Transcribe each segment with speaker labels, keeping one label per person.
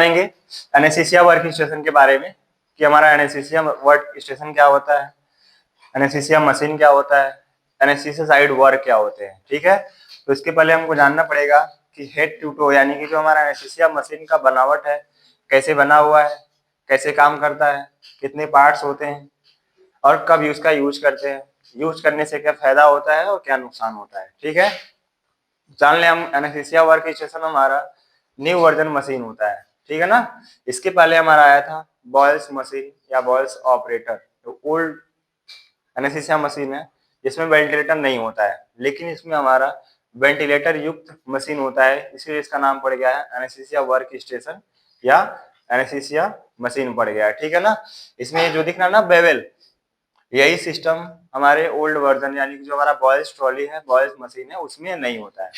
Speaker 1: जानेंगे anaesthesia work station के बारे में कि हमारा एनेस्थीसिया वर्क स्टेशन क्या होता है, एनेस्थीसिया मशीन क्या होता है, एनेस्थीसिया साइड वर्क क्या होते हैं। ठीक है, तो इसके पहले हमको जानना पड़ेगा कि हेड टू टो यानी कि जो हमारा एनेस्थीसिया मशीन का बनावट है, कैसे बना हुआ है, कैसे काम करता है, कितने पार्ट्स होते हैं और कब इसका यूज करते हैं, यूज करने से क्या फायदा होता है और क्या नुकसान होता है। ठीक है, जान ले हम एनेस्थीसिया वर्क स्टेशन हमारा न्यू वर्जन मशीन होता है। ठीक है ना, इसके पहले हमारा आया था बॉयल्स मशीन या बॉयल्स ऑपरेटर। तो ओल्ड एनेस्थीसिया मशीन है जिसमें वेंटिलेटर नहीं होता है, लेकिन इसमें हमारा वेंटिलेटर युक्त मशीन होता है, इसलिए इसका नाम पड़ गया है एनेस्थीसिया वर्क स्टेशन या एनेस्थीसिया मशीन पड़ गया है। ठीक है ना, इसमें जो दिख रहा है ना बेवल, यही सिस्टम हमारे ओल्ड वर्जन यानी कि जो हमारा बॉयल्स ट्रॉली है, बॉयल्स मशीन है, उसमें नहीं होता है।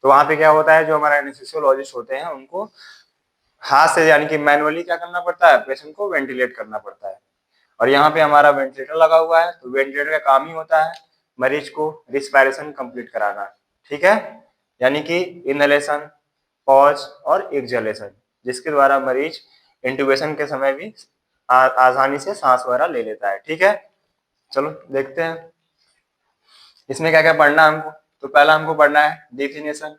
Speaker 1: तो वहां पे क्या होता है, जो हमारा एनेस्थीसियोलॉजिस्ट होते हैं उनको हाथ से यानी कि मैनुअली क्या करना पड़ता है, पेशेंट को वेंटिलेट करना पड़ता है। और यहाँ पे हमारा वेंटिलेटर लगा हुआ है, तो वेंटिलेटर का काम ही होता है मरीज को रिस्पायरेशन कंप्लीट कराना। ठीक है, यानी कि इनहेलेशन, पॉज और एक्सहेलेशन, जिसके द्वारा मरीज इंट्यूबेशन के समय भी आसानी से सांस वगैरह ले लेता है। ठीक है, चलो देखते हैं इसमें क्या क्या पढ़ना है हमको। तो पहला हमको पढ़ना है डेफिनेशन,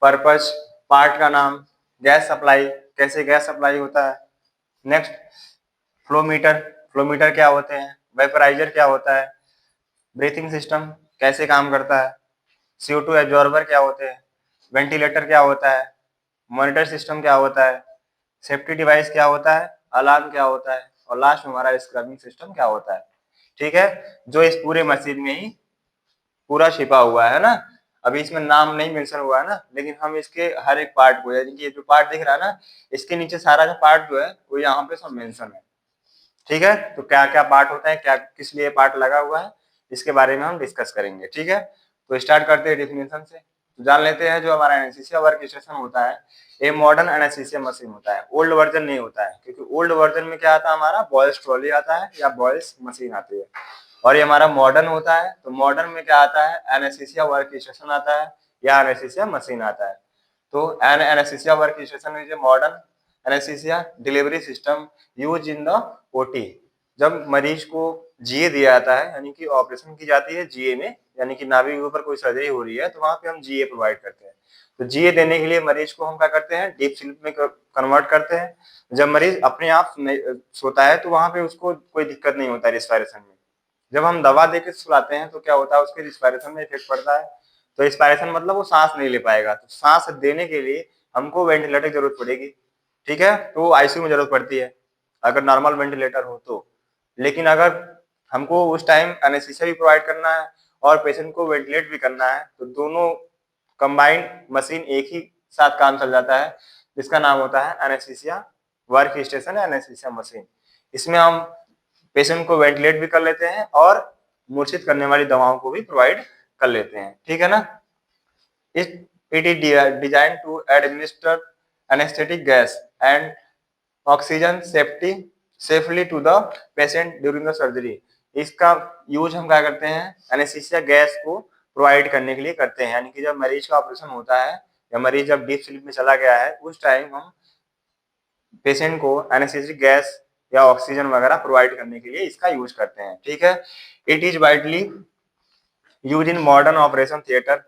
Speaker 1: पर्पस, पार्ट का नाम, गैस सप्लाई, कैसे गैस सप्लाई होता है। नेक्स्ट फ्लोमीटर, फ्लोमीटर क्या होते हैं, वेपराइजर क्या होता है, ब्रीथिंग सिस्टम कैसे काम करता है, CO2 एब्जॉर्बर क्या होते हैं, वेंटिलेटर क्या होता है, मॉनिटर सिस्टम क्या होता है, सेफ्टी डिवाइस क्या होता है, अलार्म क्या होता है और लास्ट में हमारा स्क्रबिंग सिस्टम क्या होता है। ठीक है, जो इस पूरे मशीन में ही पूरा छिपा हुआ है ना। अभी इसमें नाम नहीं मेंशन हुआ है ना, लेकिन हम इसके हर एक पार्ट को यानी कि ये जो पार्ट दिख रहा है ना, इसके नीचे सारा जो पार्ट जो है वो यहाँ पे सब मेंशन है। ठीक है, तो क्या क्या पार्ट होता है, क्या किस लिए पार्ट लगा हुआ है, इसके बारे में हम डिस्कस करेंगे। ठीक है, तो स्टार्ट करते हैं डेफिनेशन से। तो जान लेते हैं जो हमारा एनेस्थीसिया वर्क स्टेशन होता है, ये मॉडर्न एनेस्थीसिया मशीन होता है, ओल्ड वर्जन नहीं होता है, क्योंकि ओल्ड वर्जन में क्या आता है, हमारा बॉयल्स ट्रॉली आता है या बॉयल्स मशीन आती है। और ये हमारा मॉडर्न होता है, तो मॉडर्न में क्या आता है, एनेस्थीसिया वर्क स्टेशन आता है या एनेस्थीसिया मशीन आता है। तो anaesthesia work station is a modern anaesthesia delivery system use in the OT. जब मरीज को जीए दिया जाता है यानी कि ऑपरेशन की जाती है जीए में, यानी कि नाभि के ऊपर कोई सर्जरी हो रही है, तो वहां पे हम जीए प्रोवाइड करते हैं। तो जीए देने के लिए मरीज को हम क्या करते हैं, डीप स्लीप में कन्वर्ट करते हैं। जब मरीज अपने आप सोता है तो वहां पे उसको कोई दिक्कत नहीं होता है रिस्पायरेशन में। जब हम दवा देकर सुलाते हैं तो क्या होता है, उसके रिस्पायरेशन में इफेक्ट पड़ता है। तो रिस्पायरेशन मतलब वो सांस नहीं ले पाएगा, तो सांस देने के लिए हमको वेंटिलेटर की जरूरत पड़ेगी। ठीक है, तो आईसीयू में जरूरत पड़ती है अगर नॉर्मल वेंटिलेटर हो तो। लेकिन अगर हमको उस टाइम एनेस्थीसिया भी प्रोवाइड करना है और पेशेंट को वेंटिलेट भी करना है, तो दोनों कंबाइंड मशीन एक ही साथ काम चल जाता है, जिसका नाम होता है anaesthesia work station anaesthesia machine. इसमें हम पेशेंट को वेंटिलेट भी कर लेते हैं और मूर्छित करने वाली दवाओं को भी प्रोवाइड कर लेते हैं। ठीक है ना, it is design to administer anaesthetic gas and oxygen safely to the patient during the surgery. इसका यूज हम क्या करते हैं, एनेस्थीसिया गैस को प्रोवाइड करने के लिए करते हैं, यानी कि जब मरीज का ऑपरेशन होता है या मरीज जब डीप स्लीप में चला गया है, उस टाइम हम पेशेंट को एनेस्थेटिक गैस या ऑक्सीजन वगैरह प्रोवाइड करने के लिए इसका यूज करते हैं। ठीक है, it is widely use in modern operation theatre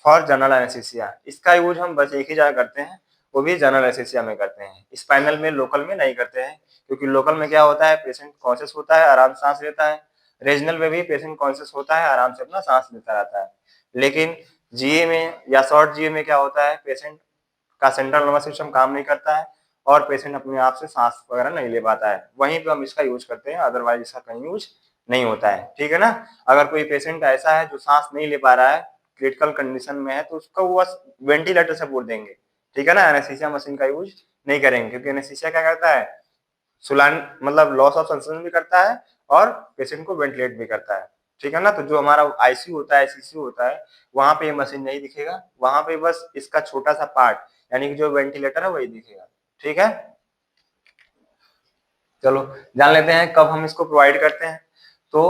Speaker 1: for general anaesthesia. इसका यूज हम बस एक ही जगह करते हैं, वो भी जनरल एनेस्थीसिया में करते हैं, स्पाइनल में लोकल में नहीं करते हैं, क्योंकि लोकल में क्या होता है, पेशेंट कॉन्शियस होता है, आराम से सांस लेता है। रीजनल में भी पेशेंट कॉन्शियस होता है, आराम से अपना सांस लेता रहता है। लेकिन जीए में या शॉर्ट जीए में क्या होता है, पेशेंट का सेंट्रल नर्वस सिस्टम काम नहीं करता है और पेशेंट अपने आप से सांस वगैरह नहीं ले पाता है, वहीं पे हम इसका यूज करते हैं, अदरवाइज इसका कहीं यूज नहीं होता है। ठीक है ना, अगर कोई पेशेंट ऐसा है जो सांस नहीं ले पा रहा है, क्रिटिकल कंडीशन में है, तो उसका वो बस वेंटिलेटर सपोर्ट देंगे। ठीक है ना, एनेस्थीसिया मशीन का यूज नहीं करेंगे, क्योंकि एनेस्थीसिया क्या करता है, सुलान मतलब लॉस ऑफ सेंसेशन भी करता है और पेशेंट को वेंटिलेट भी करता है। ठीक है ना, तो जो हमारा आईसीयू होता है, सीसीयू होता है, वहां पे ये मशीन नहीं दिखेगा, वहां पे बस इसका छोटा सा पार्ट यानी कि जो वेंटिलेटर है वही दिखेगा। ठीक है, चलो जान लेते हैं कब हम इसको प्रोवाइड करते हैं। तो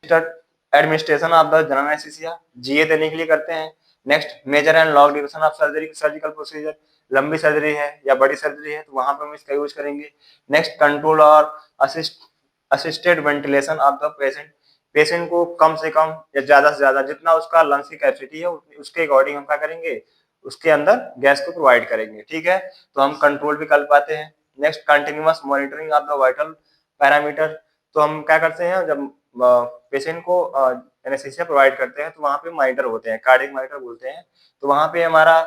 Speaker 1: administration of the general anaesthesia GA देने के लिए करते हैं। Next major and long duration of surgery surgical procedure, लंबी सर्जरी है या बड़ी सर्जरी है तो वहां पर हम इसका यूज करेंगे। नेक्स्ट, कंट्रोल और assisted ventilation of the patient. Patient को कम से कम या ज्यादा से ज्यादा जितना उसका लंग्स की कैपेसिटी है उसके अकॉर्डिंग हम क्या करेंगे, उसके अंदर गैस को प्रोवाइड करेंगे। ठीक है, तो हम कंट्रोल भी कर पाते हैं। Next, continuous monitoring of the vital parameter. तो हम क्या करते हैं, जब पेशेंट को एनेस्थीसिया प्रोवाइड करते हैं तो वहां पे मॉनिटर होते हैं, कार्डियक मॉनिटर बोलते हैं। तो वहां पे हमारा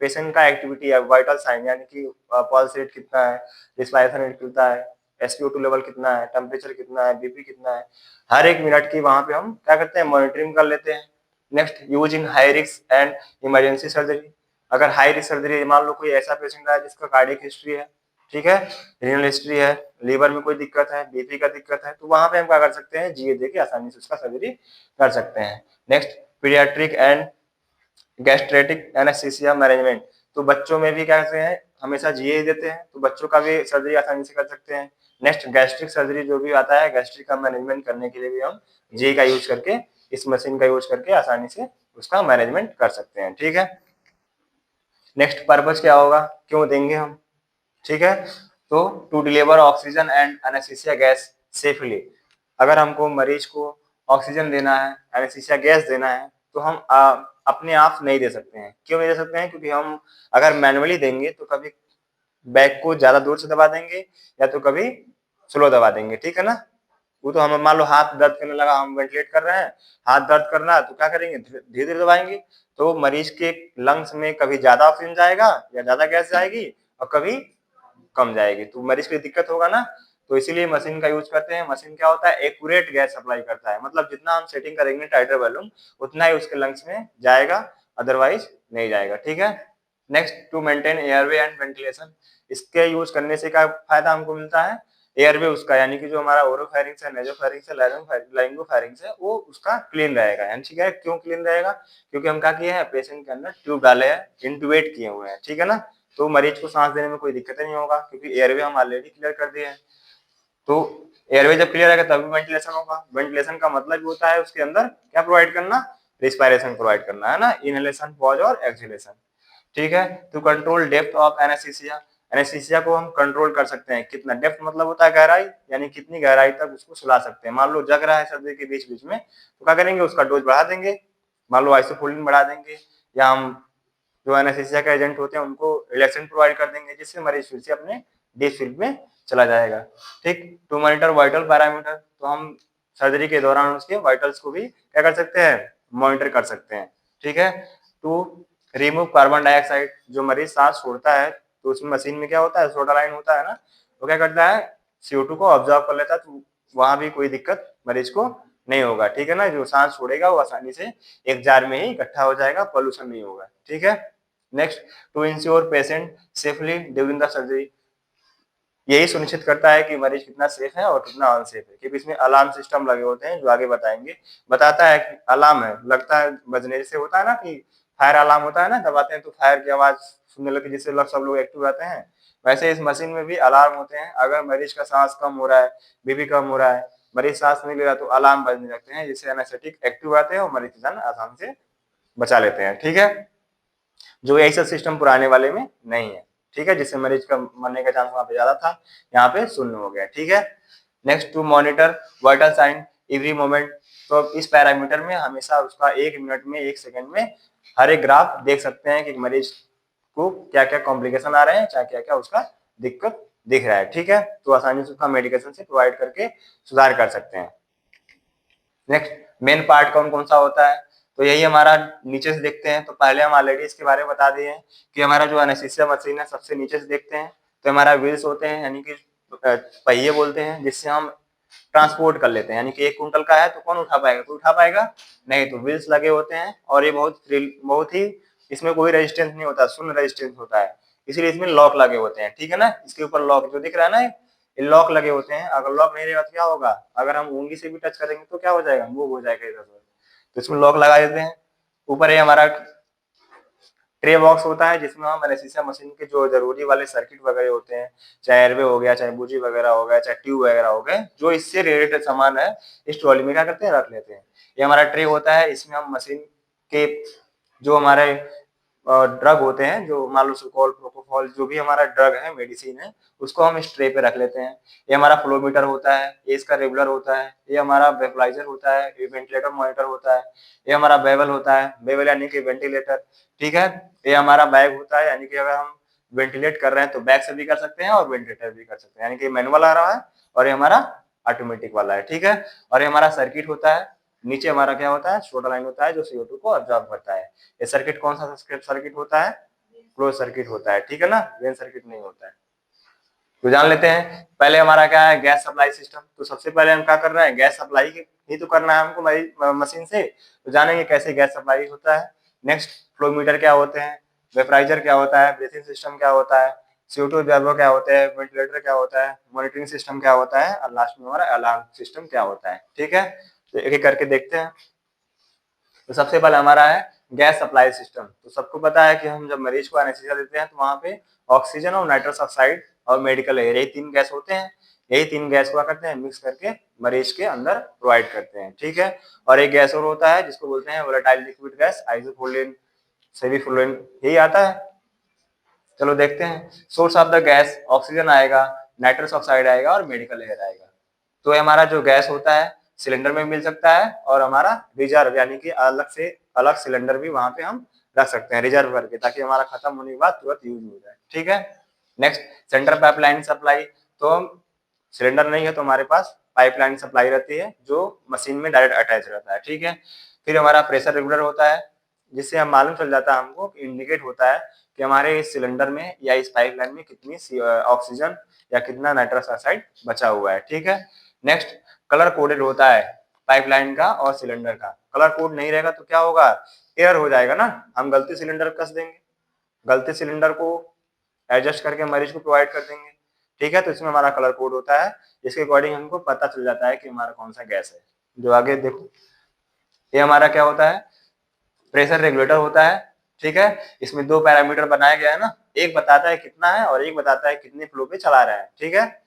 Speaker 1: पेशेंट का एक्टिविटी है, वाइटल साइन यानी कि पल्स रेट कितना है, रिस्पायरेशन रेट कितना है, SpO2 लेवल कितना है, टेम्परेचर कितना है, बीपी कितना है, हर एक मिनट की वहां पे हम क्या करते हैं, मॉनिटरिंग कर लेते हैं। Next, use in high risk and emergency surgery. अगर हाई रिस्क सर्जरी, मान लो कोई ऐसा पेशेंट है जिसका कार्डियक हिस्ट्री है, ठीक है, रीनल हिस्ट्री है, लीवर में कोई दिक्कत है, बीपी का दिक्कत है, तो वहां पे हम क्या कर सकते हैं, जीए दे के आसानी से उसका सर्जरी कर सकते हैं। Next, paediatric and geriatric anaesthesia management. तो बच्चों में भी क्या कहते हैं, हमेशा जीए ही देते हैं, तो बच्चों का भी सर्जरी आसानी से कर सकते हैं। नेक्स्ट, गैस्ट्रिक सर्जरी जो भी आता है, गैस्ट्रिक का मैनेजमेंट करने के लिए भी हम जीए का यूज करके, इस मशीन का यूज करके आसानी से उसका मैनेजमेंट कर सकते हैं। ठीक है, नेक्स्ट, पर्पज क्या होगा, क्यों देंगे हम, ठीक है, तो to deliver oxygen and anaesthesia gas safely. अगर हमको मरीज को ऑक्सीजन देना है, एनेस्थीसिया गैस देना है, तो हम अपने आप नहीं दे सकते हैं। क्यों नहीं दे सकते हैं, क्योंकि हम अगर मैनुअली देंगे तो कभी बैक को ज्यादा दूर से दबा देंगे या तो कभी स्लो दबा देंगे, ठीक है ना। वो तो हम, मान लो हाथ दर्द करने लगा, हम वेंटिलेट कर रहे हैं, हाथ दर्द कर रहा है तो क्या करेंगे, धीरे धीरे दबाएंगे, तो मरीज के लंग्स में कभी ज्यादा ऑक्सीजन जाएगा या ज्यादा गैस जाएगी और कभी कम जाएगी, तो मरीज को दिक्कत होगा ना। तो इसीलिए मशीन का यूज करते हैं। मशीन क्या होता है, एक्यूरेट गैस सप्लाई करता है, मतलब जितना हम सेटिंग करेंगे टाइटर वॉल्यूम उतना ही उसके लंग्स में जाएगा, अदरवाइज नहीं जाएगा। ठीक है, next, to maintain airway and ventilation. इसके यूज करने से क्या फायदा हमको मिलता है, एयरवे उसका यानी कि जो हमारा ओरोफेरिंक्स है, नेजोफेरिंक्स है, लारिंगोफेरिंक्स है, वो उसका क्लीन रहेगा। यानी ठीक है, क्यों क्लीन रहेगा, क्योंकि हम क्या किए हैं, पेशेंट के अंदर ट्यूब डाले हैं, इंटुबेट किए हुए हैं, ठीक है ना, तो मरीज को सांस देने में कोई दिक्कत नहीं होगा, क्योंकि एयरवे हम ऑलरेडी क्लियर कर दिए हैं। तो एयरवे जब क्लियर रहेगा तभी वेंटिलेशन होगा। वेंटिलेशन का मतलब होता है उसके अंदर क्या प्रोवाइड करना, रिस्पायरेशन प्रोवाइड करना, है ना, इनहेलेशन, पॉज और एक्सहेलेशन। ठीक है, to control depth of anaesthesia. Anaesthesia को हम कंट्रोल कर सकते हैं, कितना डेप्थ मतलब होता है गहराई, यानी कितनी गहराई तक उसको सुला सकते हैं। मान लो जग रहा है सर्दी के बीच बीच में, तो क्या करेंगे, उसका डोज बढ़ा देंगे, मान लो आइसोफोलिन बढ़ा देंगे, या हम जो एनेस्थीसिया के एजेंट होते हैं उनको रिलैक्सेंट प्रोवाइड कर देंगे, जिससे मरीज फिर से अपने डीप स्लीप में चला जाएगा। ठीक, टू मॉनिटर वाइटल पैरामीटर। तो हम सर्जरी के दौरान उसके वाइटल्स को भी क्या कर सकते हैं, मॉनिटर कर सकते हैं। ठीक है, टू रिमूव कार्बन डाइऑक्साइड। जो मरीज सांस छोड़ता है तो उसमें मशीन में क्या होता है, सोडा लाइन होता है ना, वो क्या करता है, CO2 को ऑब्जर्व कर लेता है, तो वहां भी कोई दिक्कत मरीज को नहीं होगा। ठीक है ना, जो सांस छोड़ेगा वो आसानी से एक जार में ही इकट्ठा हो जाएगा, पॉल्यूशन नहीं होगा। ठीक है, next, to ensure patient safely during the surgery. यही सुनिश्चित करता है कि मरीज कितना सेफ है और कितना अनसेफ है, क्योंकि इसमें अलार्म सिस्टम लगे होते हैं जो आगे बताएंगे। बताता है कि अलार्म है, लगता है बजने, जैसे होता है ना कि फायर अलार्म होता है ना, दबाते हैं तो फायर की आवाज सुनने लगे, जिससे सब लोग एक्टिव रहते हैं। वैसे इस मशीन में भी अलार्म होते हैं। अगर मरीज का सांस कम हो रहा है, बीपी कम हो रहा है, मरीज सांस नहीं ले रहा, तो अलार्म बजने लगते हैं, जिससे एनेस्थेटिक एक्टिव रहते हैं और मरीज की जान आसानी से बचा लेते हैं। ठीक है, जो ऐसा सिस्टम पुराने वाले में नहीं है। ठीक है, जिससे मरीज का मरने का चांस वहां पे ज्यादा था, यहाँ पे शून्य हो गया। ठीक है, next, to monitor vital sign every moment. तो इस पैरामीटर में हमेशा उसका 1 मिनट में, 1 सेकंड में हर एक ग्राफ देख सकते हैं कि मरीज को क्या क्या कॉम्प्लिकेशन आ रहे हैं, चाहे क्या क्या उसका दिक्कत दिख रहा है। ठीक है, तो आसानी से उसका मेडिकेशन से प्रोवाइड करके सुधार कर सकते हैं। नेक्स्ट, मेन पार्ट कौन कौन सा होता है, तो यही हमारा नीचे से देखते हैं। तो पहले हम ऑलरेडी इसके बारे में बता दिए हैं कि हमारा जो एनेस्थीसिया मशीन है, सबसे नीचे से देखते हैं तो हमारा व्हील्स होते हैं, यानी कि पहिए बोलते हैं, जिससे हम ट्रांसपोर्ट कर लेते हैं। यानी कि 1 कुंटल का है तो कौन उठा पाएगा, कोई उठा पाएगा नहीं, तो व्हील्स लगे होते हैं। और ये बहुत ही इसमें कोई रेजिस्टेंस नहीं होता, शून्य रेजिस्टेंस होता है, इसीलिए इसमें लॉक लगे होते हैं। ठीक है ना, इसके ऊपर लॉक जो दिख रहा है ना, लॉक लगे होते हैं। अगर लॉक नहीं रहेगा तो क्या होगा, अगर हम उंगली से भी टच करेंगे तो क्या हो जाएगा, मूव हो जाएगा इधर उधर, तो इसमें लॉक लगा देते हैं। ऊपर ये हमारा ट्रे बॉक्स होता है, जिसमें हम एनेस्थीसिया मशीन के जो जरूरी वाले सर्किट वगैरह होते हैं, चाहे एयरवे हो गया, चाहे बुजी वगैरह हो गया, चाहे ट्यूब वगैरह हो गए, जो इससे रिलेटेड सामान है, इस ट्रॉली में क्या करते हैं, रख लेते हैं। ये हमारा ट्रे होता है, इसमें हम मशीन के जो हमारे ड्रग होते हैं, जो मान लो सुकोल, प्रोपोफॉल, जो भी हमारा ड्रग है, मेडिसिन है, उसको हम इस ट्रे पे रख लेते हैं। ये हमारा फ्लो मीटर होता है, ये इसका रेगुलर होता है, ये हमारा वेपराइजर होता है, ये वेंटिलेटर मॉनिटर होता है, ये हमारा बेवल होता है, बेवल यानी कि वेंटिलेटर, ठीक है। ये हमारा बैग होता है, यानी कि अगर हम वेंटिलेट कर रहे हैं तो बैग से भी कर सकते हैं और वेंटिलेटर भी कर सकते हैं, यानी कि मैनुअल आ रहा है और ये हमारा ऑटोमेटिक वाला है, ठीक है। और ये हमारा सर्किट होता है, नीचे हमारा क्या होता है, छोटा लाइन होता है जो CO2 को ऑब्जॉर्व करता है। ये सर्किट कौन सा सर्किट होता है, क्लोज सर्किट होता है, ठीक है ना, वेन सर्किट नहीं होता है। तो जान लेते हैं पहले हमारा क्या है, गैस सप्लाई सिस्टम। तो सबसे पहले हम क्या कर रहे हैं, गैस सप्लाई ही तो करना है हमको मशीन से, तो जानेंगे कैसे गैस सप्लाई होता है। नेक्स्ट, फ्लो मीटर क्या होते हैं, वेपराइजर क्या होता है, ब्रीथिंग सिस्टम क्या होता है, CO2 ऑब्जर्वर क्या होता है, वेंटिलेटर क्या होता है, मॉनिटरिंग सिस्टम क्या होता है, और लास्ट में हमारा अलार्म सिस्टम क्या होता है, ठीक है। तो एक एक करके देखते हैं। तो सबसे पहले हमारा है गैस सप्लाई सिस्टम। तो सबको पता है कि हम जब मरीज को एनेस्थीसिया देते हैं तो वहां पे ऑक्सीजन और नाइट्रस ऑक्साइड और मेडिकल एयर, यही 3 गैस होते हैं। यही 3 गैस हुआ करते हैं, मिक्स करके मरीज के अंदर प्रोवाइड करते हैं, ठीक है। और एक गैस और होता है जिसको बोलते हैं वोलेटाइल लिक्विड गैस, आइसोफ्लूरिन, सेमीफ्लूरिन, यही आता है। चलो देखते हैं। Source of the gas, oxygen आएगा, नाइट्रस ऑक्साइड आएगा और मेडिकल एयर आएगा। तो हमारा जो गैस होता है सिलेंडर में मिल सकता है, और हमारा रिजर्व यानी कि अलग से अलग सिलेंडर भी वहां पे हम रख सकते हैं रिजर्व करके, ताकि हमारा खत्म होने के बाद तुरंत यूज हो जाए, ठीक है। Next, centre pipeline supply. तो हम सिलेंडर नहीं है तो हमारे पास पाइपलाइन सप्लाई रहती है जो मशीन में डायरेक्ट अटैच रहता है, ठीक है। फिर हमारा प्रेशर रेगुलर होता है, जिससे हम मालूम चल जाता है हमको, इंडिकेट होता है कि हमारे इस सिलेंडर में या इस पाइपलाइन में कितनी ऑक्सीजन या कितना नाइट्रस ऑक्साइड बचा हुआ है, ठीक है। नेक्स्ट, कलर कोडेड होता है पाइपलाइन का और सिलेंडर का। कलर कोड नहीं रहेगा तो क्या होगा, एयर हो जाएगा ना, हम गलती सिलेंडर कस देंगे, गलती सिलेंडर को एडजस्ट करके मरीज को प्रोवाइड कर देंगे, ठीक है। तो इसमें हमारा कलर कोड होता है, इसके अकॉर्डिंग हमको पता चल जाता है कि हमारा कौन सा गैस है। जो आगे देखो, ये हमारा क्या होता है, प्रेशर रेगुलेटर होता है, ठीक है। इसमें 2 पैरामीटर बनाया गया है ना, एक बताता है कितना है और एक बताता है कितने फ्लो पे चला रहा है, ठीक है।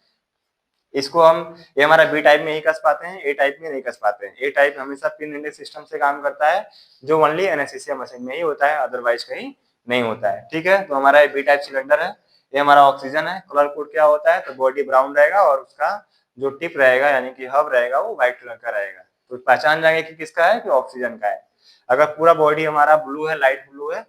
Speaker 1: इसको हम, ये हमारा बी टाइप में ही कस पाते हैं, ए टाइप में नहीं कस पाते हैं। ए टाइप हमेशा पिन इंडेक्स सिस्टम से काम करता है, जो ओनली एनेस्थीसिया मशीन में ही होता है, अदरवाइज कहीं नहीं होता है, ठीक है। तो हमारा बी टाइप सिलेंडर है, ये हमारा ऑक्सीजन है। कलर कोड क्या होता है, तो बॉडी ब्राउन रहेगा और उसका जो टिप रहेगा यानी कि हब रहेगा वो व्हाइट कलर का रहेगा, तो पहचान जाएंगे कि किसका है, कि ऑक्सीजन का है। अगर पूरा बॉडी हमारा ब्लू है, लाइट ब्लू है,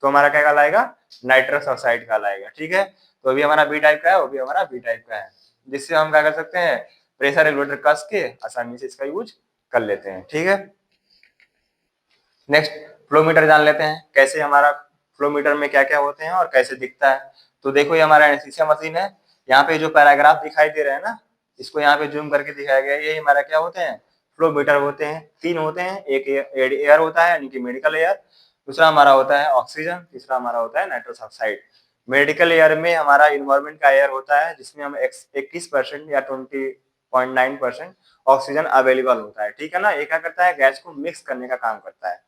Speaker 1: तो हमारा क्या कहलाएगा, नाइट्रस ऑक्साइड कहलाएगा, ठीक है। तो अभी हमारा बी टाइप का है, वो भी हमारा बी टाइप का है, जिससे हम क्या कर सकते हैं, प्रेशर रेगुलेटर कस के आसानी से इसका यूज कर लेते हैं, ठीक है। नेक्स्ट, फ्लो मीटर जान लेते हैं, कैसे हमारा फ्लो मीटर में क्या क्या होते हैं और कैसे दिखता है। तो देखो, ये हमारा एनेस्थीसिया मशीन है, यहाँ पे जो पैराग्राफ दिखाई दे रहे हैं ना, इसको यहाँ पे जूम करके दिखाया गया है, ये हमारा क्या होते हैं, फ्लो मीटर होते हैं। 3 होते हैं, एक एयर होता है यानी कि मेडिकल एयर, दूसरा हमारा होता है ऑक्सीजन, तीसरा हमारा होता है नाइट्रस ऑक्साइड। मेडिकल एयर में हमारा इन्वायरमेंट का एयर होता है, जिसमें हम 21% या 20.9% ऑक्सीजन अवेलेबल होता है, ठीक है ना। ये क्या करता है, गैस को मिक्स करने का काम करता है,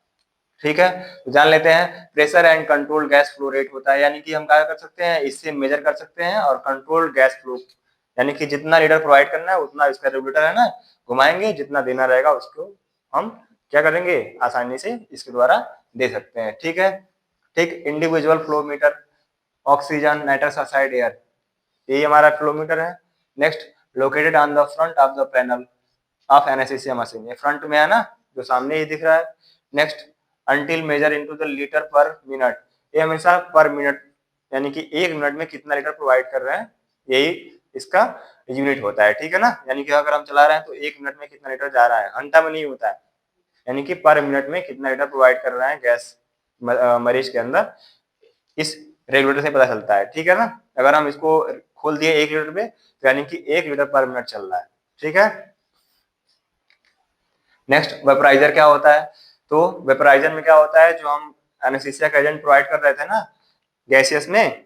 Speaker 1: ठीक है। तो जान लेते हैं, pressure and control gas flow rate होता है, यानी कि हम क्या कर सकते हैं, इससे मेजर कर सकते हैं, और कंट्रोल गैस फ्लो यानी कि जितना लीटर प्रोवाइड करना है उतना, इसका रेगुलेटर है ना, घुमाएंगे, जितना देना रहेगा उसको हम क्या करेंगे, आसानी से इसके द्वारा दे सकते हैं, ठीक है। ठीक, individual flow meter, oxygen, nitrous oxide, air, यही हमारा फ्लो मीटर है। Next, located on the front of the panel of anaesthesia machine, ये फ्रंट में है ना, जो सामने ही दिख रहा है। Next, until measure into the litre per minute, ये हमेशा पर मिनट यानी कि 1 मिनट में कितना लीटर प्रोवाइड कर रहे हैं, यही इसका यूनिट होता है, ठीक है ना। यानी कि अगर हम चला रहे हैं तो 1 मिनट में कितना लीटर जा रहा है, घंटा में नहीं होता है, यानी कि पर मिनट में कितना लीटर प्रोवाइड कर रहे हैं गैस मरीज के अंदर, इस रेगुलेटर से पता चलता है, ठीक है ना। अगर हम इसको खोल दिए 1 लीटर पे, तो यानी कि 1 लीटर पर मिनट चल रहा है, ठीक है। नेक्स्ट, वेपराइजर क्या होता है। तो वेपराइजर में क्या होता है, जो हम एनेस्थीसिया का एजेंट प्रोवाइड कर रहे थे ना गैसियस में,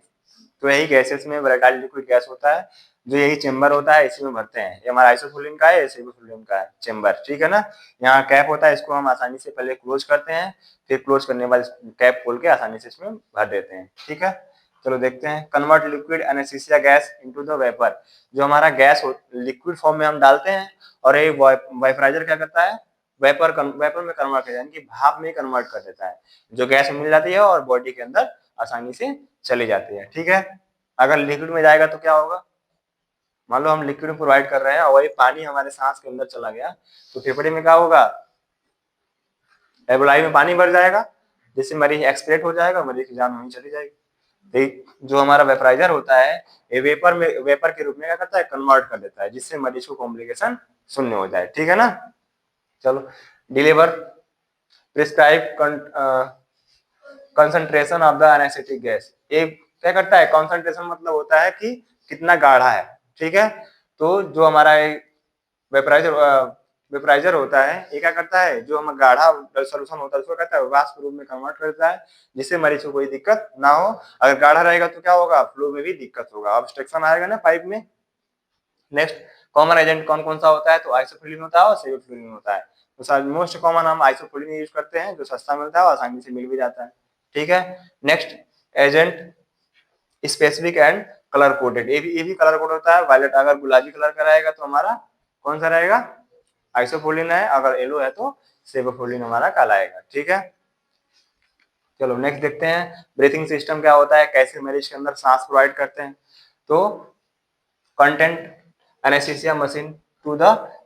Speaker 1: तो यही गैसेस में वोलेटाइल लिक्विड गैस होता है, जो यही चेम्बर होता है, इसी में भरते हैं। ये हमारा आइसोफ्लूरिन का है, ये सेमीफ्लूरिन का है चेम्बर, ठीक है ना। यहाँ कैप होता है, इसको हम आसानी से पहले क्लोज करते हैं, फिर क्लोज करने के बाद कैप खोल के आसानी से इसमें भर देते हैं, ठीक है। चलो देखते हैं, convert liquid anaesthesia gas into the vapour, जो हमारा गैस लिक्विड फॉर्म में हम डालते हैं, और ये वेपराइजर क्या करता है, वेपर में कन्वर्ट कर, यानी कि भाप में कन्वर्ट कर देता है, जो गैस मिल जाती है और बॉडी के अंदर आसानी से चली जाती है। ठीक है, अगर लिक्विड में जाएगा तो क्या होगा, मान लो हम लिक्विड में प्रोवाइड कर रहे हैं और वही पानी हमारे सांस के अंदर चला गया, तो फेफड़े में क्या होगा, एल्वेलाई में पानी भर जाएगा, जिससे मरीज एक्सपिरेट हो जाएगा, मरीज की जान वहीं चली जाएगी। जो हमारा वेपराइजर होता है ये वेपर के रूप में क्या करता है, कन्वर्ट कर देता है, जिससे मरीज को कॉम्प्लिकेशन शून्य हो जाए। ठीक है ना। चलो, deliver prescribe concentration of the anaesthetic gas, ये क्या करता है, कंसंट्रेशन मतलब होता है कि कितना गाढ़ा है। ठीक है, तो जो हमारा वेपराइजर वेपराइजर होता है ये क्या करता है, जो हम गाढ़ा सोल्यूशन होता है उसको कहता है वाष्प रूप में कन्वर्ट करता है, जिससे मरीज को कोई दिक्कत ना हो। अगर गाढ़ा रहेगा तो क्या होगा, फ्लो में भी दिक्कत होगा, ऑब्स्ट्रक्शन आएगा ना पाइप में। नेक्स्ट, कॉमन एजेंट कौन कौन सा होता है, तो आइसोफ्यूलिन होता है और सेवोफ्यूलिन होता है। तो मोस्ट कॉमन हम आइसोफ्यूलिन यूज करते हैं, जो सस्ता मिलता है और आसानी से मिल भी जाता है। ठीक है, next, agent specific and colour coded, ये भी कलर कोड होता है। वायलेट अगर गुलाबी कलर का रहेगा तो हमारा कौन सा रहेगा, आइसोफ्यूलिन है, अगर येलो है तो सेवोफ्यूलिन हमारा कहलाएगा। ठीक है, चलो नेक्स्ट देखते हैं, ब्रीथिंग सिस्टम क्या होता है, कैसे मरीज के अंदर सांस प्रोवाइड करते हैं। तो content anaesthesia machine to the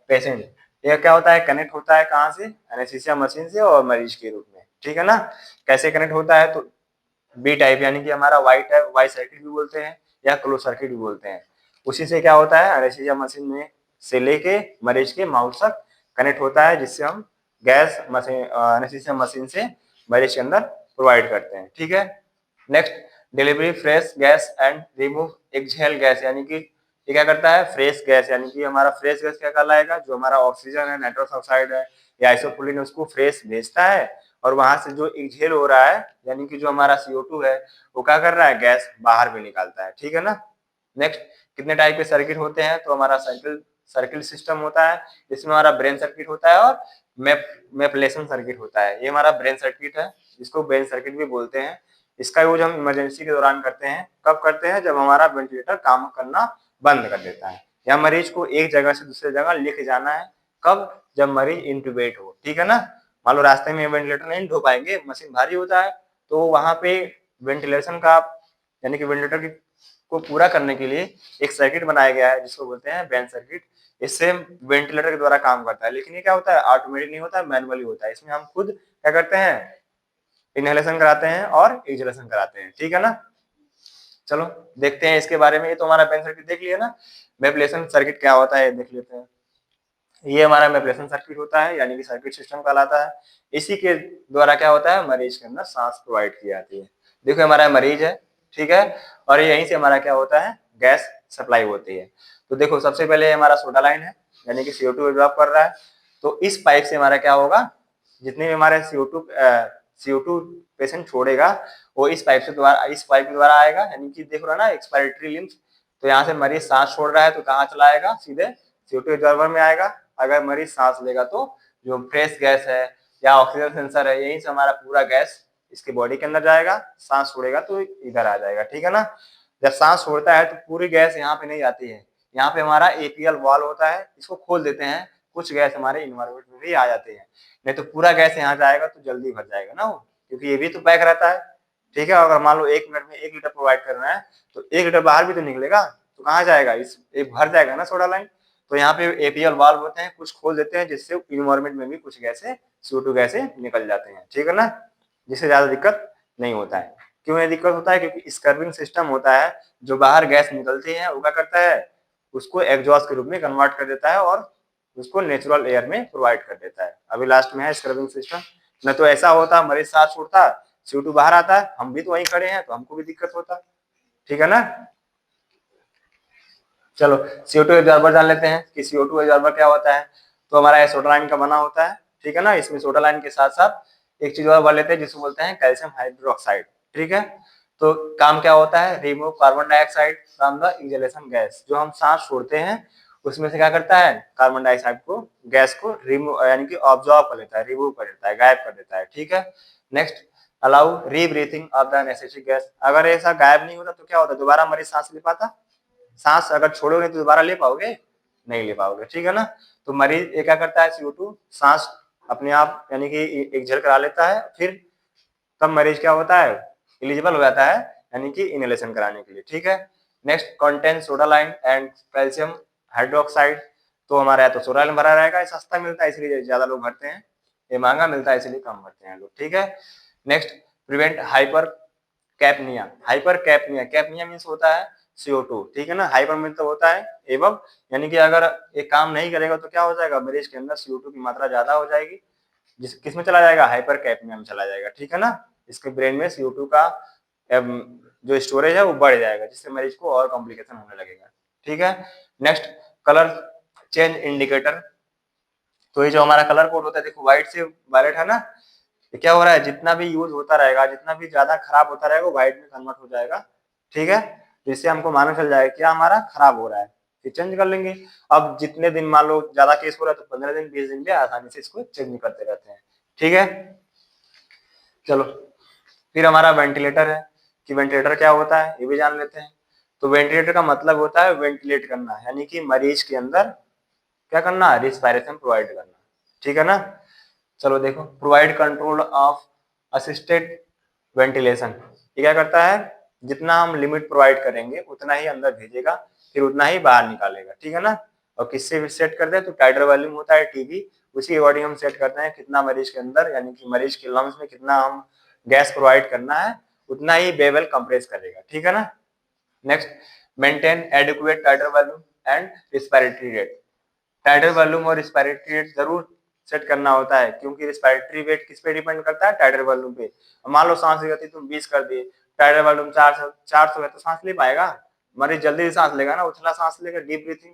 Speaker 1: patient, ये क्या होता है, कनेक्ट होता है कहाँ से, एनेस्थीसिया मशीन से और मरीज के रूप में। ठीक है ना, कैसे कनेक्ट होता है, तो बी टाइप, यानी कि हमारा वाई टाइप, वाई सर्किट भी बोलते हैं या क्लोज सर्किट भी बोलते हैं। उसी से क्या होता है, एनेस्थीसिया मशीन में से लेके मरीज के माउथ तक कनेक्ट होता है, जिससे हम गैस मशीन एनेस्थीसिया मशीन से मरीज के अंदर प्रोवाइड करते हैं। ठीक है, next, delivery fresh gas and remove exhale gas, यानी कि ये क्या करता है, फ्रेश गैस, यानी कि हमारा फ्रेश गैस क्या कहलाएगा, जो हमारा ऑक्सीजन है, नाइट्रस ऑक्साइड है या आइसोफ्यूलिन, उसको फ्रेश भेजता है और वहां से जो एक्सहेल हो रहा है, यानी कि जो हमारा CO2 है, वो क्या कर रहा है, गैस बाहर भी निकालता है। ठीक है ना। नेक्स्ट, कितने टाइप के सर्किट होते हैं, तो हमारा सर्किल सिस्टम होता है, जिसमें हमारा ब्रेन सर्किट होता है और मैपलेशन सर्किट होता है। ये हमारा ब्रेन सर्किट है, जिसको ब्रेन सर्किट भी बोलते हैं। इसका यूज हम इमरजेंसी के दौरान करते हैं, कब करते हैं, जब हमारा वेंटिलेटर काम करना बंद कर देता है या मरीज को एक जगह से दूसरी जगह लेके जाना है, कब, जब मरीज इंटूबेट हो। ठीक है ना, मान लो रास्ते में वेंटिलेटर नहीं ढो पाएंगे, मशीन भारी होता है, तो वहां पे वेंटिलेशन का, यानी कि वेंटिलेटर को पूरा करने के लिए एक सर्किट बनाया गया है, जिसको बोलते हैं ब्रेन सर्किट। इससे वेंटिलेटर के द्वारा काम करता है, लेकिन ये क्या होता है, ऑटोमेटिक नहीं होता है, मैनुअली होता है। इसमें हम खुद क्या करते हैं, इनहेलेशन कराते हैं और एक्सहेलेशन कराते हैं। ठीक है ना, चलो देखते हैं इसके बारे में। ये तो हमारा ब्रेन सर्किट देख लिया ना, मैपलेशन सर्किट क्या होता है देख लेते हैं। ये हमारा मैपलेशन सर्किट होता है, यानी कि सर्किट सिस्टम कहलाता है। इसी के द्वारा क्या होता है, मरीज के अंदर सांस प्रोवाइड की जाती है। देखो हमारा मरीज है, ठीक है, और यहीं से हमारा क्या होता है, गैस सप्लाई होती है। तो देखो सबसे पहले हमारा सोडा लाइन है, यानी कि CO2 एब्जॉर्ब कर रहा है। तो इस पाइप से हमारा क्या होगा, जितने भी हमारे CO2 पेशेंट छोड़ेगा, वो इस पाइप के द्वारा आएगा, यानी कि देख रहा ना एक्सपायरेटरी लिम्स। तो यहाँ से मरीज सांस छोड़ रहा है तो कहाँ चला आएगा, सीधे CO2 एब्जॉर्बर में आएगा। अगर मरीज सांस लेगा तो जो फ्रेश गैस है या ऑक्सीजन सेंसर है, यहीं से हमारा पूरा गैस इसके बॉडी के अंदर जाएगा, सांस छोड़ेगा तो इधर आ जाएगा। ठीक है ना, जब सांस छोड़ता है तो पूरी गैस यहाँ पे नहीं जाती है, यहाँ पे हमारा एपीएल वाल्व होता है, इसको खोल देते हैं, कुछ गैस हमारे इन्वायरमेंट में भी आ जाते हैं, नहीं तो पूरा गैस यहाँ जाएगा तो जल्दी भर जाएगा ना वो, क्योंकि ये भी तो पैक रहता है। ठीक है, अगर मान लो 1 मिनट में 1 लीटर प्रोवाइड कर रहे हैं तो 1 लीटर बाहर भी तो निकलेगा, तो कहाँ जाएगा, इस एक भर जाएगा ना सोडा लाइन। तो यहाँ पे एपीएल वाल्व होते हैं, कुछ खोल देते हैं, जिससे इन्वायरमेंट में भी कुछ गैसें CO2 गैसें निकल जाते हैं। ठीक है ना, जिससे ज्यादा दिक्कत नहीं होता है। क्यों ये दिक्कत होता है, क्योंकि स्क्रबिंग सिस्टम होता है, जो बाहर गैस निकलती है वो क्या करता है, उसको एग्जॉस्ट के रूप में कन्वर्ट कर देता है और उसको नेचुरल एयर में प्रोवाइड कर देता है। अभी लास्ट में है स्क्रबिंग सिस्टम। न तो ऐसा होता मरीज सांस छोड़ता, CO2 बाहर आता है, हम भी तो वहीं खड़े हैं तो हमको भी दिक्कत होता। ठीक है ना, चलो CO2 एब्जॉर्बर जान लेते हैं कि CO2 एब्जॉर्बर क्या होता है। तो हमारा ये सोडा लाइन का बना होता है, ठीक है ना, इसमें सोडा लाइन के साथ साथ एक चीज और भर लेते हैं, जिसको बोलते हैं कैल्शियम हाइड्रोक्साइड। ठीक है, तो काम क्या होता है, remove carbon dioxide from the exhalation gas. जो हम सांस छोड़ते हैं उसमें से क्या करता है, कार्बन डाइऑक्साइड को, गैस को रिमूव यानी कि ऑब्जॉर्व कर लेता है, रिमूव कर देता है, गायब कर देता है। ठीक है, next, allow rebreathing of the necessary gas. अगर ऐसा गायब नहीं होता तो क्या होता, दोबारा मरीज सांस ले पाता, सांस अगर छोड़ोगे तो दोबारा ले पाओगे, नहीं ले पाओगे। ठीक है ना, तो मरीज ये क्या करता है, CO2 सांस अपने आप यानी कि एक झल करा लेता है, फिर तब मरीज क्या होता है, एलिजिबल हो जाता है यानी कि इनहेलेशन कराने के लिए। ठीक है। Next contain soda lime and calcium hydroxide. तो हमारा या तो सोडालाइन भरा रहेगा, सस्ता मिलता है इसलिए ज्यादा लोग भरते हैं, ये महंगा मिलता है इसलिए कम भरते हैं लोग। ठीक है। Next prevent hypercapnia. Hypercapnia, capnia means होता है CO2। ठीक है ना। हाइपर मतलब होता है एवं, यानी कि अगर ये काम नहीं करेगा तो क्या हो जाएगा, मरीज के अंदर CO2 की मात्रा ज्यादा हो जाएगी, जिस किसमें चला जाएगा, हाइपर कैपनिया में चला जाएगा। ठीक है ना। इसके ब्रेन में CO2 का जो स्टोरेज है वो बढ़ जाएगा, जिससे मरीज को और कॉम्प्लिकेशन होने लगेगा। ठीक है। Next colour change indicator. तो ये जो हमारा कलर कोड होता है, देखो व्हाइट से वायलेट है ना, ये क्या हो रहा है, जितना भी यूज होता रहेगा, जितना भी ज्यादा खराब होता रहेगा वो व्हाइट में कन्वर्ट हो जाएगा। ठीक है। जिससे हमको मालूम चल जाएगा क्या हमारा खराब हो रहा है, फिर चेंज कर लेंगे। अब जितने दिन मान लो ज्यादा केस हो रहा है तो 15 दिन 20 दिन पे आसानी से इसको चेंज करते रहते हैं। ठीक है। चलो फिर हमारा वेंटिलेटर है, कि वेंटिलेटर क्या होता है ये भी जान लेते हैं। तो वेंटिलेटर का मतलब होता है वेंटिलेट करना, यानी कि मरीज के अंदर क्या करना, रिस्पायरेशन प्रोवाइड करना। ठीक है ना। चलो देखो, provide control of assisted ventilation. ये क्या करता है, जितना हम लिमिट प्रोवाइड करेंगे उतना ही अंदर भेजेगा, फिर उतना ही बाहर निकालेगा। ठीक है ना। और किससे भी सेट करते हैं, तो टाइडर वॉल्यूम होता है TB, उसी अकॉर्डिंग हम सेट करते हैं कितना मरीज के अंदर, यानी कि मरीज के लंग्स में कितना हम गैस प्रोवाइड करना है, उतना ही बेवल कंप्रेस करेगा। ठीक है ना। Next maintain adequate tidal volume and respiratory rate. Tidal volume और रिस्पायरेटरी रेट जरूर सेट करना होता है, क्योंकि रिस्पायरेटरी रेट किस पे डिपेंड करता है, टाइडर वॉल्यूम पे। मान लो सांस की गति तुम 20 कर दिए, टाइडर वॉल्यूम 400 है, तो सांस ले पाएगा, मरीज जल्दी से सांस लेगा ना, उछला सांस लेकर डीप ब्रीथिंग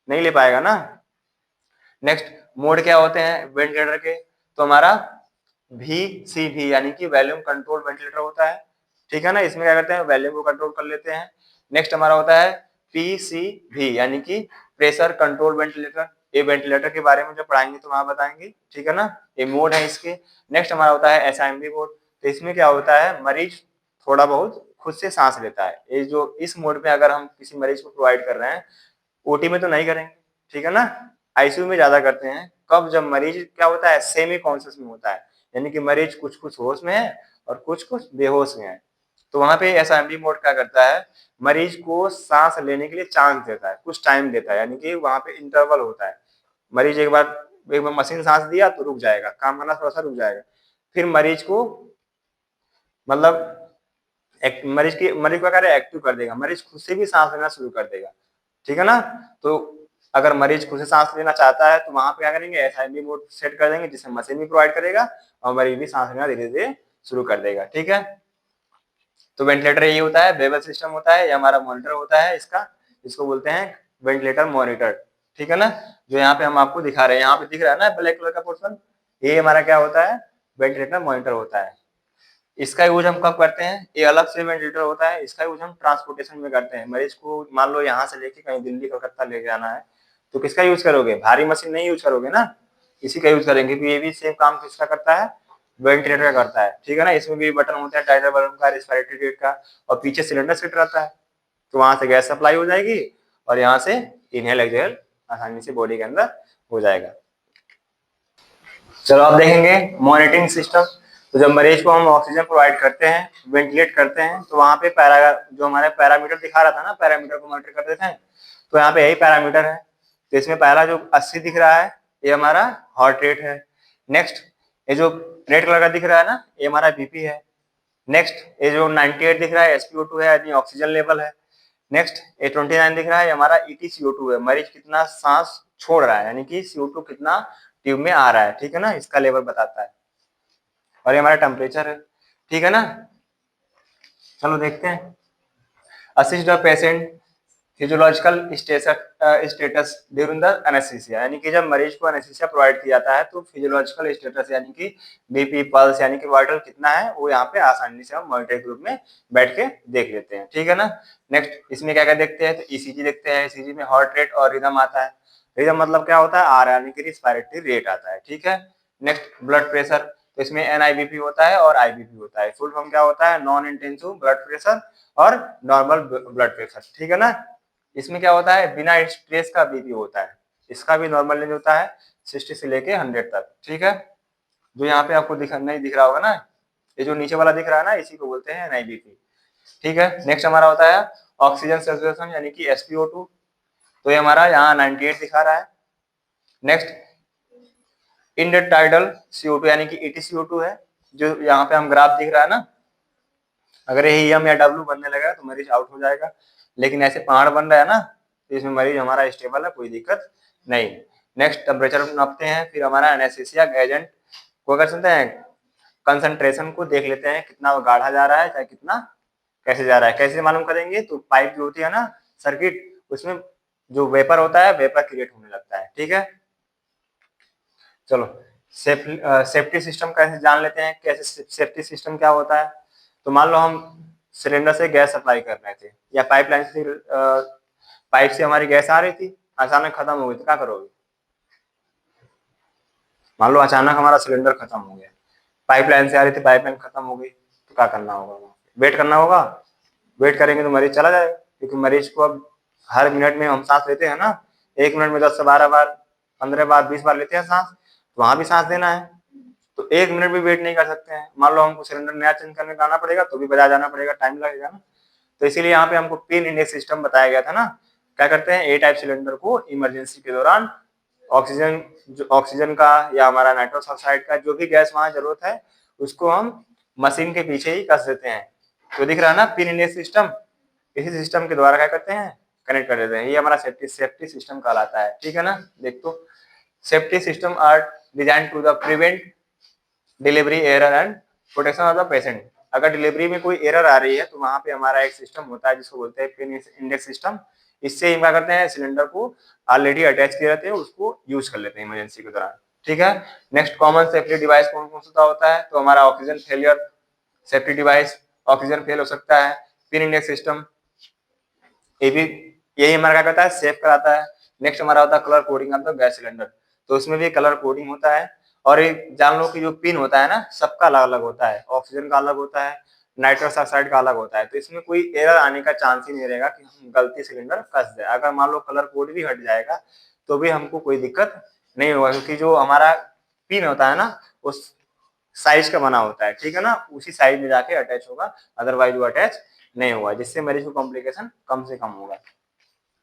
Speaker 1: नहीं ले पाएगा ना। नेक्स्ट मोड क्या होते हैं वेंटिलेटर के, तो हमारा VCV यानी कि वॉल्यूम कंट्रोल वेंटिलेटर होता है। ठीक है ना। इसमें क्या करते हैं, वॉल्यूम को कंट्रोल कर लेते हैं। नेक्स्ट हमारा होता है PCV यानी कि प्रेशर कंट्रोल वेंटिलेटर। ये वेंटिलेटर के बारे में जब पढ़ाएंगे तो वहां बताएंगे। ठीक है ना। ये मोड है इसके। नेक्स्ट हमारा होता है SIMV मोड। तो इसमें क्या होता है, मरीज थोड़ा बहुत खुद से सांस लेता है। ये जो इस मोड में अगर हम किसी मरीज को प्रोवाइड कर रहे हैं, OT में तो नहीं करेंगे। ठीक है ना। ICU में ज्यादा करते हैं, कब, जब मरीज क्या होता है, सेमी कॉन्शियस में होता है, यानी कि मरीज कुछ कुछ होश में है और कुछ कुछ बेहोश में है। तो वहां पे SIMV मोड क्या करता है, मरीज को सांस लेने के लिए चांस देता है, कुछ टाइम देता है, यानी कि वहां पे इंटरवल होता है। मरीज एक बार मशीन सांस दिया तो रुक जाएगा, काम करना थोड़ा सा रुक जाएगा, फिर मरीज को मतलब मरीज का कार्य एक्टिव कर देगा, मरीज खुद से भी सांस लेना शुरू कर देगा। ठीक है ना। तो अगर मरीज खुद से सांस लेना चाहता है तो वहां पे क्या करेंगे, SIMV मोड सेट कर देंगे, जिससे मशीन भी प्रोवाइड करेगा और मरीज भी सांस लेना धीरे धीरे शुरू कर देगा। ठीक है। तो वेंटिलेटर ये होता है, बेबल सिस्टम होता है, ये हमारा मॉनिटर होता है इसका, इसको बोलते हैं वेंटिलेटर मॉनिटर। ठीक है ना। जो यहाँ पे हम आपको दिखा रहे हैं, यहाँ पे दिख रहा है ना ब्लैक कलर का पोर्शन, ये हमारा क्या होता है, वेंटिलेटर मॉनिटर होता है। इसका यूज हम कब करते हैं, ये अलग से वेंटिलेटर होता है, इसका यूज हम ट्रांसपोर्टेशन में करते हैं। मरीज को मान लो यहाँ से लेके कहीं दिल्ली कलकत्ता लेके जाना है, तो किसका यूज करोगे, भारी मशीन नहीं यूज करोगे ना, इसी का यूज करेंगे, क्योंकि ये भी सेम काम किसका करता है, वेंटिलेटर का करता है। ठीक है ना। इसमें भी बटन होते हैं टाइडर बटन का, रेस्पिरेटरी रेट का, और पीछे सिलेंडर सेट रहता है, तो वहां से गैस सप्लाई हो जाएगी और यहाँ से इनहेल एक्सहेल आसानी से बॉडी के अंदर हो जाएगा। चलो आप देखेंगे मॉनिटरिंग सिस्टम। तो जब मरीज को हम ऑक्सीजन प्रोवाइड करते हैं, वेंटिलेट करते हैं, तो वहां पे जो हमारे पैरामीटर दिखा रहा था ना, पैरामीटर को मॉनिटर करते थे, तो यहाँ पे यही पैरामीटर है। तो इसमें पहला जो 80 दिख रहा है, ये हमारा हार्ट रेट है। नेक्स्ट ये जो रेड कलर का दिख रहा है ना, ये हमारा BP है। नेक्स्ट ये जो 98 दिख रहा है, SpO2 है, यानी ऑक्सीजन लेवल है। नेक्स्ट ये 29 दिख रहा है, हमारा EtCO2 है, मरीज कितना सांस छोड़ रहा है, यानी कि CO2 कितना ट्यूब में आ रहा है। ठीक है ना, इसका लेवल बताता है। और ये हमारा टेम्परेचर है। ठीक है ना। चलो देखते हैं, assist the patient physiological status during the anaesthesia, यानी कि जब मरीज को एनेस्थीसिया प्रोवाइड किया जाता है तो फिजियोलॉजिकल स्टेटस यानी कि BP पल्स यानी कि वाइटल कितना है, वो यहाँ पे आसानी से हम मॉनिटर के रूप में बैठ के देख लेते हैं। ठीक है ना। नेक्स्ट इसमें क्या क्या देखते हैं, तो ECG देखते हैं, ECG में हार्ट रेट और रिदम आता है। रिदम मतलब क्या होता है, आर यानी कि रिस्पायरेटरी रेट आता है। ठीक है। नेक्स्ट ब्लड प्रेशर, तो इसमें NIBP होता है और IBP होता है। फुल फॉर्म क्या होता है, नॉन इंटेंसिव ब्लड प्रेशर और नॉर्मल ब्लड प्रेशर। ठीक है ना। इसमें क्या होता है, बिना स्ट्रेस का BP होता है, इसका भी नॉर्मल रेंज होता है, 60 से लेके 100 तक, ठीक है। जो यहाँ पे आपको नहीं दिख रहा होगा ना, ये जो नीचे वाला दिख रहा है ना, इसी को बोलते हैं NiBP, ठीक है। नेक्स्ट हमारा होता है ऑक्सीजन सैचुरेशन यानी कि SpO2, तो ये हमारा यहाँ 98 दिखा रहा है। नेक्स्ट इंटरटाइडल CO2 यानी कि EtCO2 है, जो यहाँ पे हम ग्राफ दिख रहा है ना, अगर ये M या W बनने लगा तो मरीज आउट हो जाएगा, लेकिन ऐसे पहाड़ बन रहा है ना, तो इसमें मरीज हमारा स्टेबल है, कोई दिक्कत नहीं। नेक्स्ट टेम्परेचर नापते हैं, फिर हमारा एनेस्थीसिया एजेंट को अगर सुनते हैं कंसंट्रेशन को देख लेते हैं, कितना गाढ़ा जा रहा है चाहे कितना कैसे जा रहा है। कैसे मालूम करेंगे, तो पाइप जो होती है ना सर्किट, उसमें जो वेपर होता है वेपर क्रिएट होने लगता है, ठीक है। चलो सेफ्टी सिस्टम कैसे जान लेते हैं, कैसे सेफ्टी सिस्टम क्या होता है। तो मान लो हम सिलेंडर से गैस सप्लाई कर रहे थे या पाइपलाइन से पाइप से हमारी गैस आ रही थी, अचानक खत्म हो गई तो क्या करोगे। मान लो अचानक हमारा सिलेंडर खत्म हो गया, पाइपलाइन से आ रही थी, पाइपलाइन खत्म हो गई, तो क्या करना होगा, वेट करना होगा। वेट करेंगे तो मरीज चला जाएगा, क्योंकि मरीज को अब हर मिनट में हम सांस लेते हैं ना, 1 मिनट में 10 से 12 बार 15 बार 20 बार लेते हैं सांस, तो वहां भी सांस देना है, तो 1 मिनट भी वेट नहीं कर सकते हैं। मान लो हमको सिलेंडर नया चेंज करने जाना पड़ेगा तो भी बाजार जाना पड़ेगा, टाइम लगेगा ना। तो इसीलिए यहाँ पे हमको पिन इंडेक्स सिस्टम बताया गया था ना। क्या करते हैं, ए टाइप सिलेंडर को इमरजेंसी के दौरान ऑक्सीजन का या हमारा नाइट्रस ऑक्साइड का जो भी गैस वहां जरूरत है, उसको हम मशीन के पीछे ही कस देते हैं। तो दिख रहा है ना पिन इंडेक्स सिस्टम, इसी सिस्टम के द्वारा क्या करते हैं, कनेक्ट कर देते हैं। ये हमारा सेफ्टी सिस्टम कहलाता है, ठीक है ना। देख तो safety system are design to the prevent delivery error and protection of the patient. अगर डिलीवरी में कोई एरर आ रही है तो वहां पे हमारा एक सिस्टम होता है जिसको बोलते हैं पिन इंडेक्स सिस्टम। इससे हम क्या करते हैं, सिलेंडर को ऑलरेडी अटैच किए रहते हैं उसको यूज कर लेते हैं इमरजेंसी के दौरान, ठीक है। नेक्स्ट कॉमन सेफ्टी डिवाइस कौन कौन सा होता है, तो हमारा oxygen failure safety device, oxygen fail हो सकता है, पिन इंडेक्स सिस्टम, ये भी यही हमारा क्या करता है, सेफ कराता है। नेक्स्ट हमारा होता है colour coding of the gas cylinder, तो उसमें भी कलर कोडिंग होता है। और एक जान लो कि जो पिन होता है ना, सबका अलग अलग होता है, ऑक्सीजन का अलग होता है, नाइट्रस ऑक्साइड का अलग होता है, तो इसमें कोई एरर आने का चांस ही नहीं रहेगा कि हम गलती सिलेंडर कस दे। अगर मान लो कलर कोड भी हट जाएगा तो भी हमको कोई दिक्कत नहीं होगा, क्योंकि जो हमारा पिन होता है ना उस साइज का बना होता है, ठीक है ना, उसी साइज में जाके अटैच होगा, अदरवाइज वो अटैच नहीं होगा, जिससे मरीज को कॉम्प्लिकेशन कम से कम होगा,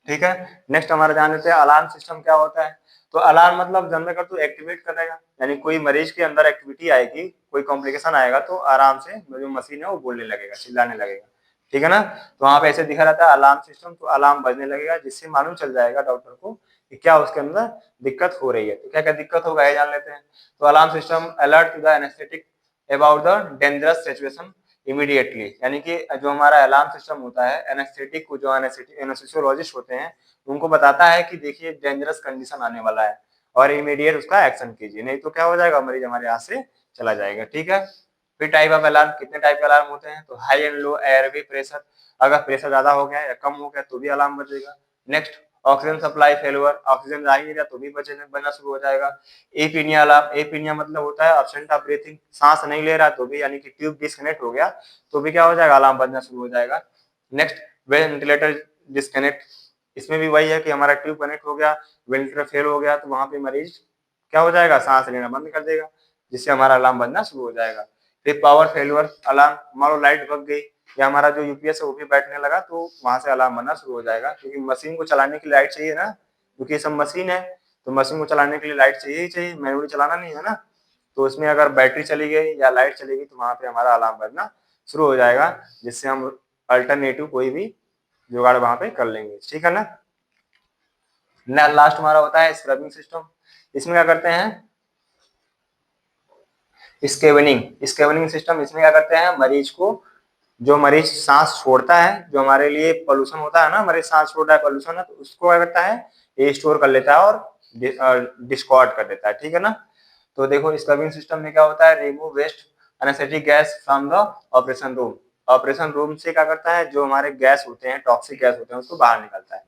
Speaker 1: ठीक है। नेक्स्ट हमारा जान लेते हैं अलार्म सिस्टम क्या होता है। तो अलार्म मतलब जनरल कर तो एक्टिवेट करेगा, यानी कोई मरीज के अंदर एक्टिविटी आएगी, कोई कॉम्प्लिकेशन आएगा तो आराम से जो मशीन है वो बोलने लगेगा, चिल्लाने लगेगा, ठीक है ना। तो वहां पे ऐसे दिखा रहता है अलार्म सिस्टम, तो अलार्म बजने लगेगा, जिससे मालूम चल जाएगा डॉक्टर को कि क्या उसके अंदर दिक्कत हो रही है। तो क्या क्या दिक्कत होगा ये जान लेते हैं। तो alarm system alert to the anaesthetic about the dangerous situation immediately, यानी कि जो हमारा अलार्म सिस्टम होता है एनेस्थेटिक को, जो एनेस्थेसियोलॉजिस्ट होते हैं उनको बताता है कि देखिए डेंजरस कंडीशन आने वाला है और इमीडिएट उसका एक्शन कीजिए, नहीं तो क्या हो जाएगा, मरीज हमारे यहाँ से चला जाएगा, ठीक है। फिर टाइप ऑफ अलार्म, कितने टाइप के अलार्म होते हैं, तो high and low airway pressure, अगर प्रेशर ज्यादा हो गया या कम हो गया तो भी अलार्म बजेगा। Next oxygen supply failure, oxygen आ ही नहीं रहा तो भी बनना शुरू हो जाएगा। एपीनिया अलार्म, एपीनिया मतलब होता है एब्सेंट ऑफ ब्रीथिंग, सांस नहीं ले रहा तो भी, यानी कि ट्यूब डिस्कनेक्ट हो गया तो भी क्या हो जाएगा, अलार्म बजना शुरू हो जाएगा। नेक्स्ट वेंटिलेटर डिस्कनेक्ट, इसमें भी वही है कि हमारा ट्यूब कनेक्ट हो गया, वेंटिलेटर फेल हो गया तो वहां पे मरीज क्या हो जाएगा, सांस लेना बंद कर देगा, जिससे हमारा अलार्म बजना शुरू हो जाएगा। फिर पावर फेल्यूर अलार्म, मान लो लाइट भग गई या हमारा जो यूपीएस है वो भी बैठने लगा तो वहां से अलार्म बनना शुरू हो जाएगा, क्योंकि मशीन को चलाने के लिए लाइट चाहिए ना, क्योंकि ये सब मशीन है तो मशीन को चलाने के लिए लाइट चाहिए ही चाहिए, मैनुअली चलाना नहीं है ना। तो उसमें अगर बैटरी चली गई या लाइट चली गई तो वहां पे हमारा अलार्म बजना शुरू हो जाएगा, जिससे हम अल्टरनेटिव कोई भी जुगाड़ वहां पे कर लेंगे, ठीक है ना। लास्ट हमारा होता है स्क्रबिंग सिस्टम, इसमें क्या करते हैं, स्केवनिंग सिस्टम, इसमें क्या करते हैं, मरीज को, जो मरीज सांस छोड़ता है, जो हमारे लिए पोल्यूशन होता है ना, मरीज सांस छोड़ रहा है पोल्यूशन है, तो उसको क्या करता है, ये स्टोर कर लेता है और डिस्कार्ड कर देता है, ठीक है ना। तो देखो स्क्रबिंग सिस्टम में क्या होता है, remove waste anaesthetic gas from the operation room, operation room से क्या करता है, जो हमारे गैस होते हैं, टॉक्सिक गैस होते हैं, उसको बाहर निकालता है,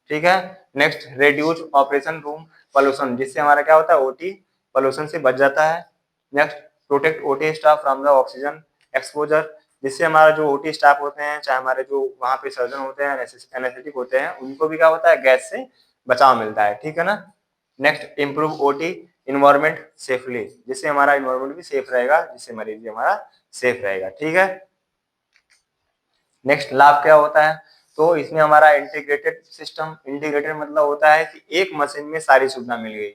Speaker 1: ठीक है। Next reduce operation room pollution, जिससे हमारा क्या होता है, ओटी पोल्यूशन से बच जाता है। Next protect OT staff from the oxygen exposure, जिससे हमारा जो ओटी स्टाफ होते हैं, चाहे हमारे जो वहाँ पे सर्जन होते हैं, एनेस्थेटिक होते हैं, उनको भी क्या होता है, गैस से बचाव मिलता है, ठीक है ना। Next improve OT environment safely, जिससे हमारा इन्वायरमेंट भी सेफ रहेगा, जिससे मरीज भी हमारा सेफ रहेगा। ठीक है, नेक्स्ट लाभ क्या होता है, तो इसमें हमारा इंटीग्रेटेड सिस्टम, इंटीग्रेटेड मतलब होता है कि एक मशीन में सारी सुविधा मिल गई,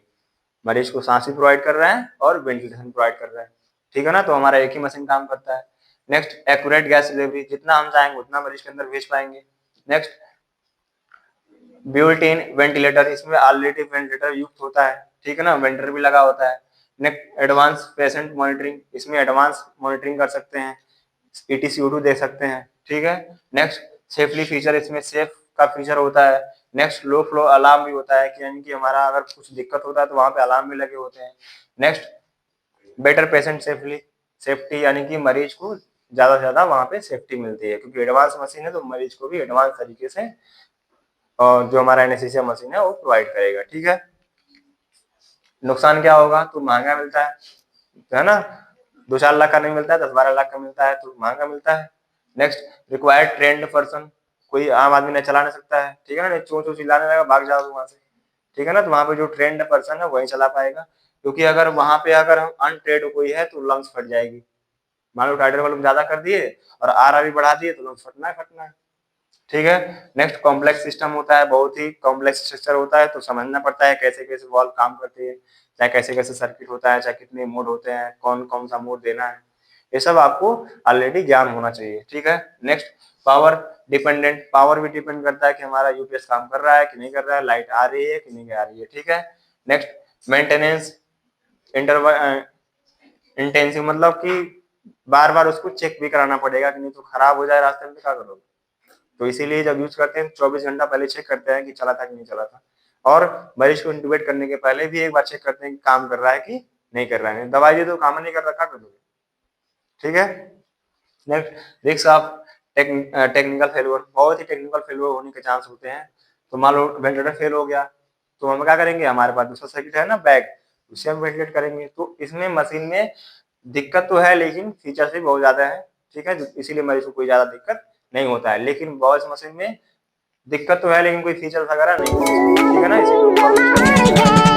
Speaker 1: मरीज को सांस भी प्रोवाइड कर रहा है और वेंटिलेशन प्रोवाइड कर रहा है, ठीक है ना, तो हमारा एक ही मशीन काम करता है। नेक्स्ट एक्यूरेट गैस डिलीवरी, जितना हम चाहेंगे उतना मरीज के अंदर भेज पाएंगे। नेक्स्ट बिल्ट इन वेंटिलेटर, इसमें ऑलरेडी वेंटिलेटर युक्त होता है, ठीक है ना, वेंटिलेटर भी लगा होता है। नेक्स्ट एडवांस पेशेंट मॉनिटरिंग, इसमें एडवांस मॉनिटरिंग कर सकते हैं, ETCO2 दे सकते हैं, ठीक है। नेक्स्ट सेफली फीचर, इसमें सेफ का फीचर होता है। नेक्स्ट लो फ्लो अलार्म भी होता है कि यानी कि हमारा अगर कुछ दिक्कत होता है तो वहां पे अलार्म भी लगे होते हैं। Next better patient safely, safety यानी कि मरीज को ज्यादा से ज्यादा वहां पे सेफ्टी मिलती है, क्योंकि एडवांस मशीन है तो मरीज को भी एडवांस तरीके से और जो हमारा एनेस्थीसिया मशीन है वो प्रोवाइड करेगा, ठीक है। नुकसान क्या होगा, तो महंगा मिलता है ना, 2-4 लाख का नहीं मिलता है, 10-12 लाख का मिलता है, तो महंगा मिलता है। नेक्स्ट रिक्वायर्ड ट्रेंड पर्सन, कोई आम आदमी नहीं चला नहीं सकता है, ठीक है ना, चों चों चिल्लाने लगा भाग जाओ वहां से, ठीक है ना, तो वहां पे जो ट्रेंड पर्सन है वही चला पाएगा, क्योंकि अगर वहां पे अगर हम अनट्रेड कोई है तो लंग्स फट जाएगी, मान लो टाइटर वॉल्यूम ज्यादा कर दिए और आर भी बढ़ा दिए तो लंग्स फटना है फटना है, ठीक है। नेक्स्ट कॉम्प्लेक्स सिस्टम होता है, बहुत ही कॉम्प्लेक्स स्ट्रक्चर होता है, तो समझना पड़ता है कैसे कैसे वॉल्व काम करती है, चाहे कैसे कैसे सर्किट होता है, चाहे कितने मोड होते हैं, कौन कौन सा मोड देना है, ये सब आपको ऑलरेडी ज्ञान होना चाहिए, ठीक है। नेक्स्ट पावर डिपेंडेंट, पावर भी डिपेंड करता है कि हमारा यूपीएस काम कर रहा है कि नहीं कर रहा है, लाइट आ रही है कि नहीं आ रही है, ठीक है। नेक्स्ट मेंटेनेंस इंटेंसिव, मतलब कि बार बार उसको चेक भी कराना पड़ेगा कि नहीं तो खराब हो जाए रास्ते में, क्या करोगे, तो इसीलिए जब यूज करते हैं 24 घंटा पहले चेक करते हैं कि चला था कि नहीं चला था, और मरीज को इंट्यूबेट करने के पहले भी एक बार चेक करते हैं कि काम कर रहा है कि नहीं कर रहा है, दवाई दे तो काम नहीं कर रहा, क्या करोगे, ठीक है। Next risk of technical failure, बहुत ही टेक्निकल फेलियर होने के चांस होते हैं, तो मान लो वेंटिलेटर फेल हो गया तो हम क्या करेंगे, हमारे पास दूसरा सर्किट है ना बैग, उससे हम वेंटिलेट करेंगे, तो इसमें मशीन में दिक्कत तो है लेकिन फीचर्स भी बहुत ज्यादा है, ठीक है, इसीलिए मरीज को कोई ज्यादा दिक्कत नहीं होता है, लेकिन बॉयज मशीन में दिक्कत तो है लेकिन कोई फीचर्स वगैरह नहीं होती, ठीक है ना, इसीलिए